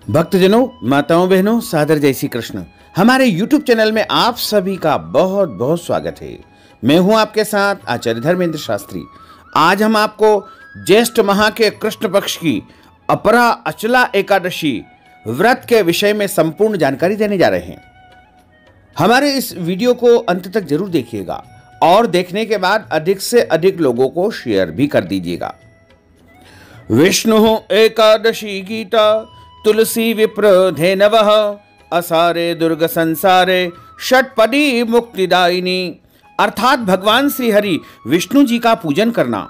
भक्तजनों, माताओं, बहनों, सादर जय श्री कृष्ण। हमारे YouTube चैनल में आप सभी का बहुत बहुत स्वागत है। मैं हूं आपके साथ आचार्य धर्मेंद्र शास्त्री। आज हम आपको ज्येष्ठ माह के कृष्ण पक्ष की अपरा अचला एकादशी व्रत के विषय में संपूर्ण जानकारी देने जा रहे हैं। हमारे इस वीडियो को अंत तक जरूर देखिएगा और देखने के बाद अधिक से अधिक लोगों को शेयर भी कर दीजिएगा। विष्णु एकादशी गीता तुलसी विप्र धेनवः असारे दुर्ग संसारे षटपदी मुक्तिदायिनी। अर्थात भगवान श्री हरि विष्णु जी का पूजन करना,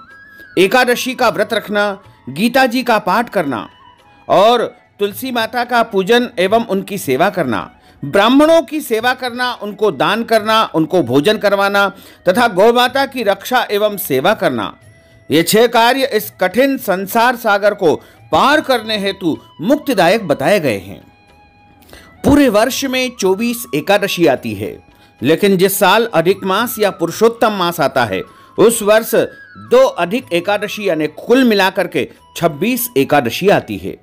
एकादशी का व्रत रखना, गीता जी का पाठ करना और तुलसी माता का पूजन एवं उनकी सेवा करना, ब्राह्मणों की सेवा करना, उनको दान करना, उनको भोजन करवाना तथा गौ माता की रक्षा एवं सेवा करना, ये 6 कार्य इस कठिन संसार सागर को पार करने हेतु मुक्तिदायक बताए गए हैं। पूरे वर्ष में 24 एकादशी आती है, लेकिन जिस साल अधिक मास या पुरुषोत्तम मास आता है उस वर्ष 2 अधिक एकादशी यानी कुल मिलाकर के 26 एकादशी आती है।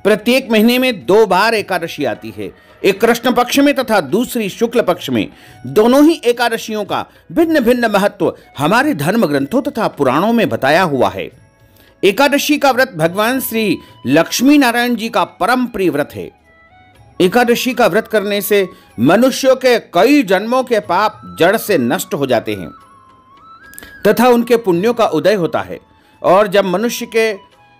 प्रत्येक महीने में 2 बार एकादशी आती है, एक कृष्ण पक्ष में तथा दूसरी शुक्ल पक्ष में। दोनों ही एकादशियों का भिन्न भिन्न महत्व हमारे धर्म ग्रंथों तथा पुराणों में बताया हुआ है। एकादशी का व्रत भगवान श्री लक्ष्मी नारायण जी का परम प्रिय व्रत है। एकादशी का व्रत करने से मनुष्यों के कई जन्मों के पाप जड़ से नष्ट हो जाते हैं तथा उनके पुण्यों का उदय होता है, और जब मनुष्य के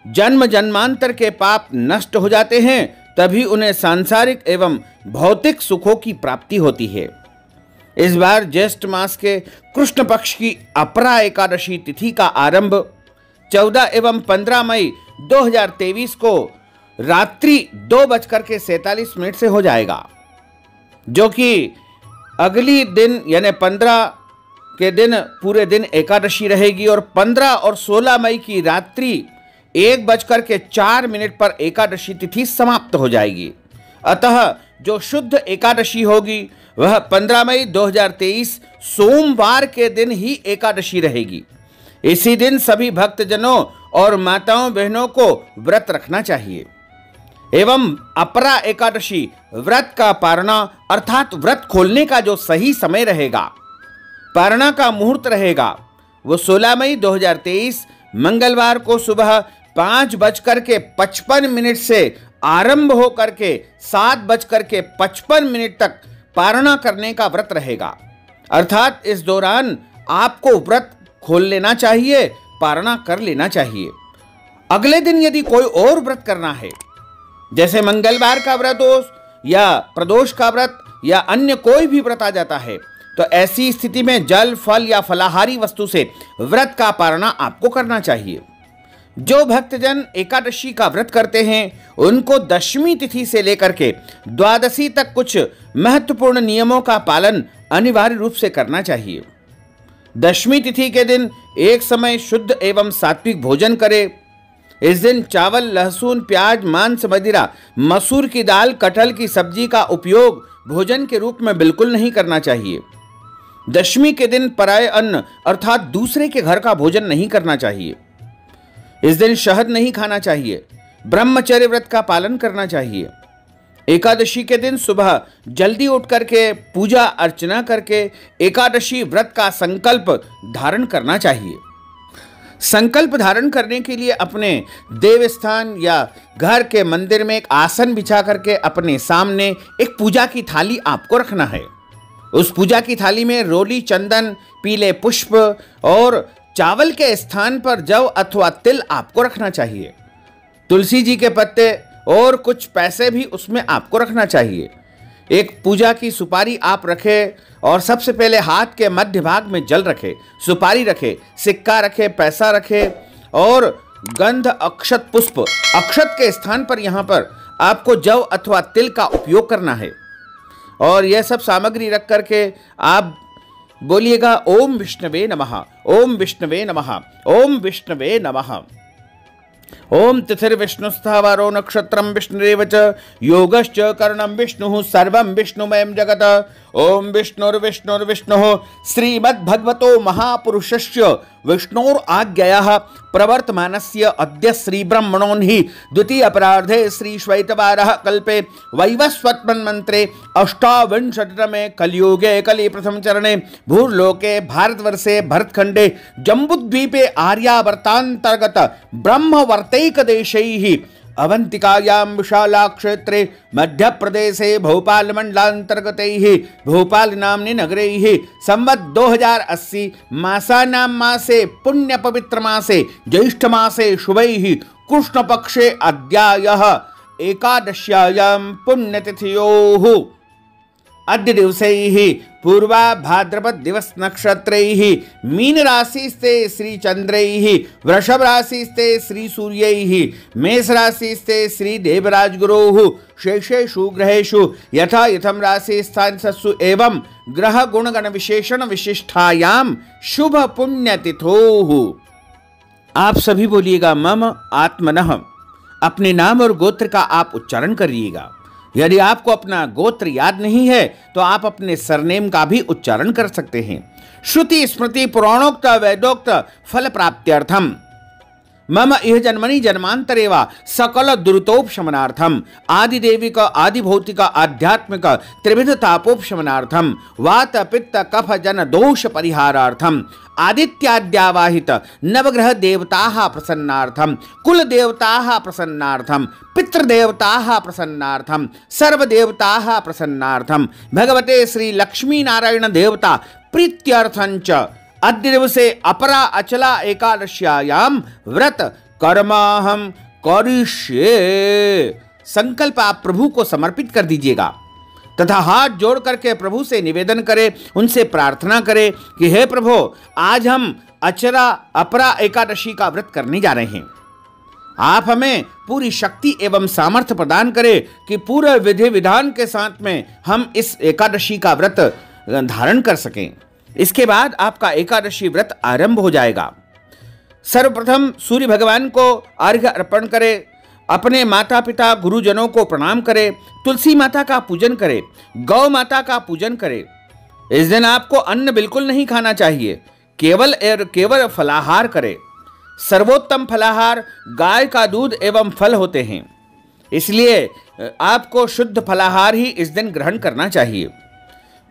जन्म जन्मांतर के पाप नष्ट हो जाते हैं तभी उन्हें सांसारिक एवं भौतिक सुखों की प्राप्ति होती है। इस बार ज्येष्ठ मास के कृष्ण पक्ष की अपरा एकादशी तिथि का आरंभ 14 एवं 15 मई 2023 को रात्रि 2:47 से हो जाएगा, जो कि अगली दिन यानी 15 के दिन पूरे दिन एकादशी रहेगी और 15 और 16 मई की रात्रि 1:04 पर एकादशी तिथि समाप्त हो जाएगी। अतः जो शुद्ध एकादशी होगी वह 15 मई 2023 सोमवार के दिन ही एकादशी रहेगी। इसी दिन सभी भक्तजनों और माताओं बहनों को व्रत रखना चाहिए एवं अपरा एकादशी व्रत का पारणा अर्थात व्रत खोलने का जो सही समय रहेगा, पारणा का मुहूर्त रहेगा, वो 16 मई 2023 मंगलवार को सुबह 5:55 से आरंभ होकर के 7:55 तक पारणा करने का व्रत रहेगा। अर्थात इस दौरान आपको व्रत खोल लेना चाहिए, पारणा कर लेना चाहिए। अगले दिन यदि कोई और व्रत करना है, जैसे मंगलवार का व्रत हो या प्रदोष का व्रत या अन्य कोई भी व्रत आ जाता है, तो ऐसी स्थिति में जल, फल या फलाहारी वस्तु से व्रत का पारणा आपको करना चाहिए। जो भक्तजन एकादशी का व्रत करते हैं उनको दशमी तिथि से लेकर के द्वादशी तक कुछ महत्वपूर्ण नियमों का पालन अनिवार्य रूप से करना चाहिए। दशमी तिथि के दिन एक समय शुद्ध एवं सात्विक भोजन करें। इस दिन चावल, लहसुन, प्याज, मांस, मदिरा, मसूर की दाल, कटहल की सब्जी का उपयोग भोजन के रूप में बिल्कुल नहीं करना चाहिए। दशमी के दिन पराये अन्न अर्थात दूसरे के घर का भोजन नहीं करना चाहिए। इस दिन शहद नहीं खाना चाहिए। ब्रह्मचर्य व्रत का पालन करना चाहिए। एकादशी के दिन सुबह जल्दी उठ करके पूजा अर्चना करके एकादशी व्रत का संकल्प धारण करना चाहिए। संकल्प धारण करने के लिए अपने देव स्थान या घर के मंदिर में एक आसन बिछा करके अपने सामने एक पूजा की थाली आपको रखना है। उस पूजा की थाली में रोली, चंदन, पीले पुष्प और चावल के स्थान पर जव अथवा तिल आपको रखना चाहिए। तुलसी जी के पत्ते और कुछ पैसे भी उसमें आपको रखना चाहिए। एक पूजा की सुपारी आप रखें और सबसे पहले हाथ के मध्य भाग में जल रखें, सुपारी रखें, सिक्का रखें, पैसा रखें और गंध, अक्षत, पुष्प, अक्षत के स्थान पर यहाँ पर आपको जव अथवा तिल का उपयोग करना है। और यह सब सामग्री रख करके आप बोलिएगा ओम विष्णवे नमः, ओम विष्णवे नमः, ओम विष्णवे नमः। ओम तिथिर्विष्णुस्थावरो नक्षत्रम विष्णुरेव च योगश्च कर्णं विष्णुः सर्वं विष्णुमयं जगत्। ओम विष्णुर्विष्णुर्विष्णुः श्रीमद्भगवतो महापुरुषस्य विष्णोर आज्ञया प्रवर्तमानस्य अद्य श्री ब्रह्मणोन्हि द्वितीय अपराधे श्री श्वेतवारः कल्पे वैवस्वत्मन्मन्त्रे अष्टाविंशतितमे कलियुगे कलि प्रथम चरणे भूर्लोके भारतवर्षे भरतखंडे जम्बूद्वीपे आर्यावर्तांतर्गत ब्रह्मवर्तैकदेशैः अवंतिकायां विशाला क्षेत्रे मध्य प्रदेशे भोपाल मंडलांतर्गतैः भोपाल नाम्नि नगरैः संवत् 2080 मासानां मासे पुण्य पवित्र मासे ज्येष्ठ मासे शुभैः कृष्ण पक्षे अद्यायः एकादश्यायां पुण्यतिथयोः अद्य दिवसैः पूर्वा भाद्रपद दिवस नक्षत्रैः मीन राशिस्ते श्री चंद्रैः वृषभ राशिस्ते श्री सूर्यैः मेष राशिस्ते श्री देवराज गुरोः शेषेषु ग्रहेषु यथा यथम राशि स्थानसु एवं ग्रह गुणगण विशेषण विशिष्टायां शुभ पुण्यतिथोः। आप सभी बोलिएगा मम आत्मनः। अपने नाम और गोत्र का आप उच्चारण करिएगा। यदि आपको अपना गोत्र याद नहीं है तो आप अपने सरनेम का भी उच्चारण कर सकते हैं। श्रुति स्मृति पुराणोक्त वेदोक्त फल प्राप्त्यर्थम मम इह जन्मनि जन्मांतरे वा सकल दुरितोपशमनार्थम आदिदेविक आदिभौतिक आध्यात्मिक त्रिविध तापोपशमनार्थम वात पित्त कफ जन दोष परिहारार्थम आदित्याद्यावाहित नवग्रह देवताः प्रसन्नार्थम कुल देवताः प्रसन्नार्थम पितृदेवताः प्रसन्नार्थम सर्वदेवताः प्रसन्नार्थम भगवते श्री लक्ष्मी नारायण देवता प्रीत्यर्थंच अद्य दिवसे अपरा अचला एकादश्यायां व्रत कर्माहम करिष्ये। संकल्प आप प्रभु को समर्पित कर दीजिएगा तथा हाथ जोड़ करके प्रभु से निवेदन करें, उनसे प्रार्थना करें कि हे प्रभु, आज हम अचरा अपरा एकादशी का व्रत करने जा रहे हैं। आप हमें पूरी शक्ति एवं सामर्थ्य प्रदान करें कि पूरे विधि विधान के साथ में हम इस एकादशी का व्रत धारण कर सकें। इसके बाद आपका एकादशी व्रत आरंभ हो जाएगा। सर्वप्रथम सूर्य भगवान को अर्घ्य अर्पण करें, अपने माता पिता गुरुजनों को प्रणाम करें, तुलसी माता का पूजन करें, गौ माता का पूजन करें। इस दिन आपको अन्न बिल्कुल नहीं खाना चाहिए, केवल फलाहार करें। सर्वोत्तम फलाहार गाय का दूध एवं फल होते हैं, इसलिए आपको शुद्ध फलाहार ही इस दिन ग्रहण करना चाहिए।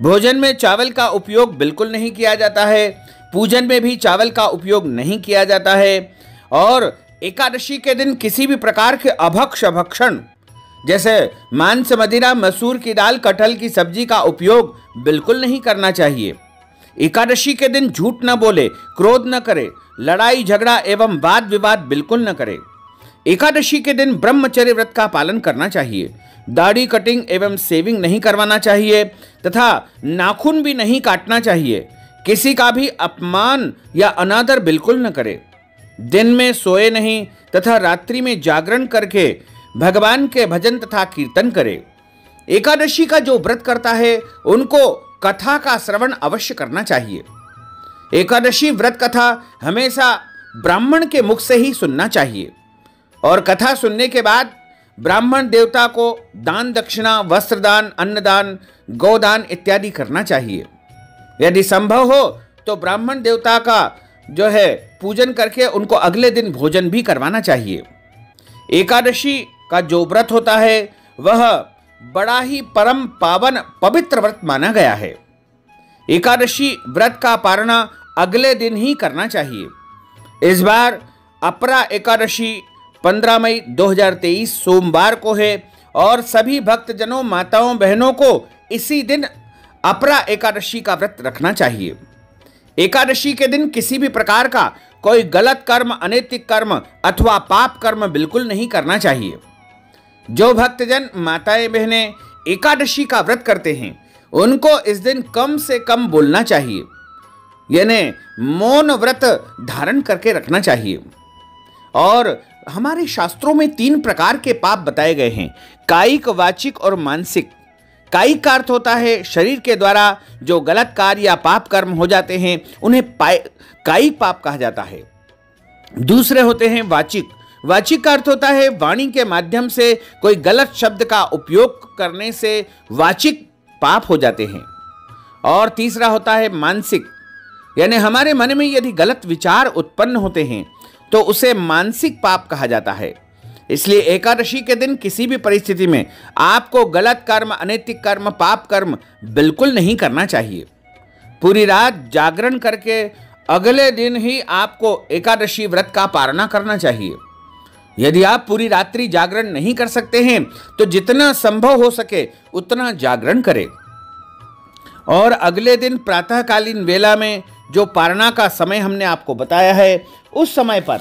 भोजन में चावल का उपयोग बिल्कुल नहीं किया जाता है, पूजन में भी चावल का उपयोग नहीं किया जाता है और एकादशी के दिन किसी भी प्रकार के भक्षण जैसे मांस, मदिरा, मसूर की दाल, कटहल की सब्जी का उपयोग बिल्कुल नहीं करना चाहिए। एकादशी के दिन झूठ न बोले, क्रोध न करे, लड़ाई झगड़ा एवं वाद विवाद बिल्कुल न करे। एकादशी के दिन ब्रह्मचर्य व्रत का पालन करना चाहिए। दाढ़ी कटिंग एवं सेविंग नहीं करवाना चाहिए तथा नाखून भी नहीं काटना चाहिए। किसी का भी अपमान या अनादर बिल्कुल न करे। दिन में सोए नहीं तथा रात्रि में जागरण करके भगवान के भजन तथा कीर्तन करे। एकादशी का जो व्रत करता है उनको कथा का श्रवण अवश्य करना चाहिए। एकादशी व्रत कथा हमेशा ब्राह्मण के मुख से ही सुनना चाहिए और कथा सुनने के बाद ब्राह्मण देवता को दान दक्षिणा, वस्त्रदान, अन्नदान, गोदान इत्यादि करना चाहिए। यदि संभव हो तो ब्राह्मण देवता का जो है पूजन करके उनको अगले दिन भोजन भी करवाना चाहिए। एकादशी का जो व्रत होता है वह बड़ा ही परम पावन पवित्र व्रत माना गया है। एकादशी व्रत का पारणा अगले दिन ही करना चाहिए। इस बार अपरा एकादशी 15 मई 2023 सोमवार को है और सभी भक्तजनों, माताओं, बहनों को इसी दिन अपरा एकादशी का व्रत रखना चाहिए। एकादशी के दिन किसी भी प्रकार का कोई गलत कर्म, अनैतिक कर्म अथवा पाप कर्म बिल्कुल नहीं करना चाहिए। जो भक्तजन, माताएं, बहनें एकादशी का व्रत करते हैं उनको इस दिन कम से कम बोलना चाहिए, यानी मौन व्रत धारण करके रखना चाहिए। और हमारे शास्त्रों में 3 प्रकार के पाप बताए गए हैं, कायिक, वाचिक और मानसिक। कायिक का अर्थ होता है शरीर के द्वारा जो गलत कार्य या पाप कर्म हो जाते हैं उन्हें कायिक पाप कहा जाता है। दूसरे होते हैं वाचिक। वाचिक का अर्थ होता है वाणी के माध्यम से कोई गलत शब्द का उपयोग करने से वाचिक पाप हो जाते हैं। और तीसरा होता है मानसिक। यानी हमारे मन में यदि गलत विचार उत्पन्न होते हैं तो उसे मानसिक पाप कहा जाता है। इसलिए एकादशी के दिन किसी भी परिस्थिति में आपको गलत कर्म, अनैतिक कर्म, पाप कर्म बिल्कुल नहीं करना चाहिए। पूरी रात जागरण करके अगले दिन ही आपको एकादशी व्रत का पालना करना चाहिए। यदि आप पूरी रात्रि जागरण नहीं कर सकते हैं तो जितना संभव हो सके उतना जागरण करें और अगले दिन प्रातःकालीन वेला में जो पारणा का समय हमने आपको बताया है उस समय पर,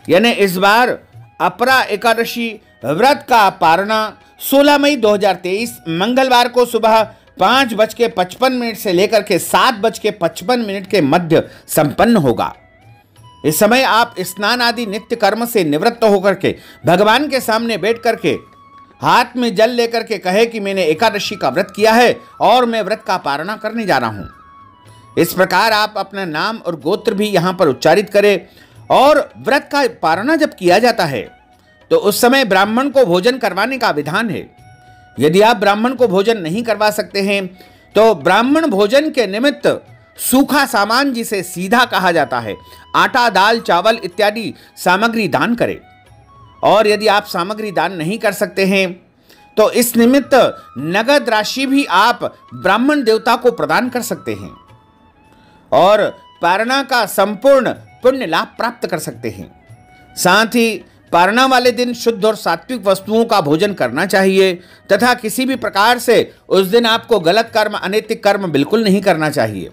यानी इस बार अपरा एकादशी व्रत का पारणा 16 मई 2023 मंगलवार को सुबह 5:55 से लेकर के 7:55 के मध्य संपन्न होगा। इस समय आप स्नान आदि नित्य कर्म से निवृत्त होकर के भगवान के सामने बैठ करके हाथ में जल लेकर के कहे कि मैंने एकादशी का व्रत किया है और मैं व्रत का पारणा करने जा रहा हूं। इस प्रकार आप अपना नाम और गोत्र भी यहां पर उच्चारित करें। और व्रत का पारणा जब किया जाता है तो उस समय ब्राह्मण को भोजन करवाने का विधान है। यदि आप ब्राह्मण को भोजन नहीं करवा सकते हैं तो ब्राह्मण भोजन के निमित्त सूखा सामान, जिसे सीधा कहा जाता है, आटा, दाल, चावल इत्यादि सामग्री दान करें। और यदि आप सामग्री दान नहीं कर सकते हैं तो इस निमित्त नगद राशि भी आप ब्राह्मण देवता को प्रदान कर सकते हैं और पारणा का संपूर्ण पुण्य लाभ प्राप्त कर सकते हैं। साथ ही पारणा वाले दिन शुद्ध और सात्विक वस्तुओं का भोजन करना चाहिए तथा किसी भी प्रकार से उस दिन आपको गलत कर्म, अनैतिक कर्म बिल्कुल नहीं करना चाहिए।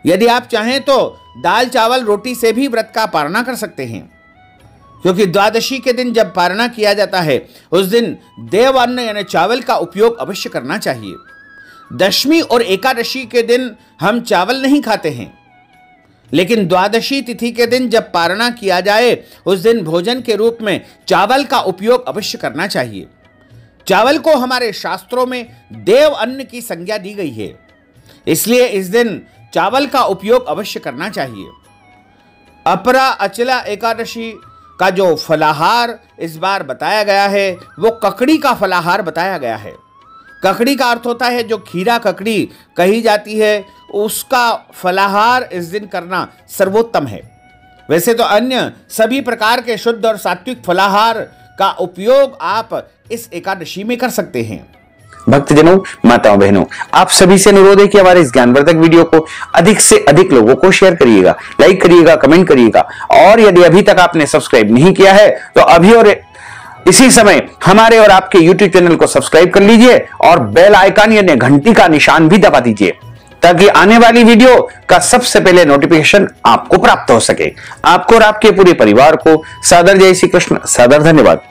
यदि आप चाहें तो दाल, चावल, रोटी से भी व्रत का पारणा कर सकते हैं, क्योंकि द्वादशी के दिन जब पारणा किया जाता है उस दिन देव अन्न यानी चावल का उपयोग अवश्य करना चाहिए। दशमी और एकादशी के दिन हम चावल नहीं खाते हैं, लेकिन द्वादशी तिथि के दिन जब पारणा किया जाए उस दिन भोजन के रूप में चावल का उपयोग अवश्य करना चाहिए। चावल को हमारे शास्त्रों में देव अन्न की संज्ञा दी गई है, इसलिए इस दिन चावल का उपयोग अवश्य करना चाहिए। अपरा अचला एकादशी का जो फलाहार इस बार बताया गया है वो ककड़ी का फलाहार बताया गया है। ककड़ी का अर्थ होता है जो खीरा ककड़ी कही जाती है, उसका फलाहार इस दिन करना सर्वोत्तम है। वैसे तो अन्य सभी प्रकार के शुद्ध और सात्विक फलाहार का उपयोग आप इस एकादशी में कर सकते हैं। भक्तजनों, माताओं, बहनों, आप सभी से अनुरोध है कि हमारे इस ज्ञानवर्धक वीडियो को अधिक से अधिक लोगों को शेयर करिएगा, लाइक करिएगा, कमेंट करिएगा और यदि अभी तक आपने सब्सक्राइब नहीं किया है तो अभी और इसी समय हमारे और आपके YouTube चैनल को सब्सक्राइब कर लीजिए और बेल आइकन यानी घंटी का निशान भी दबा दीजिए ताकि आने वाली वीडियो का सबसे पहले नोटिफिकेशन आपको प्राप्त हो सके। आपको और आपके पूरे परिवार को सादर जय श्री कृष्ण, सादर धन्यवाद।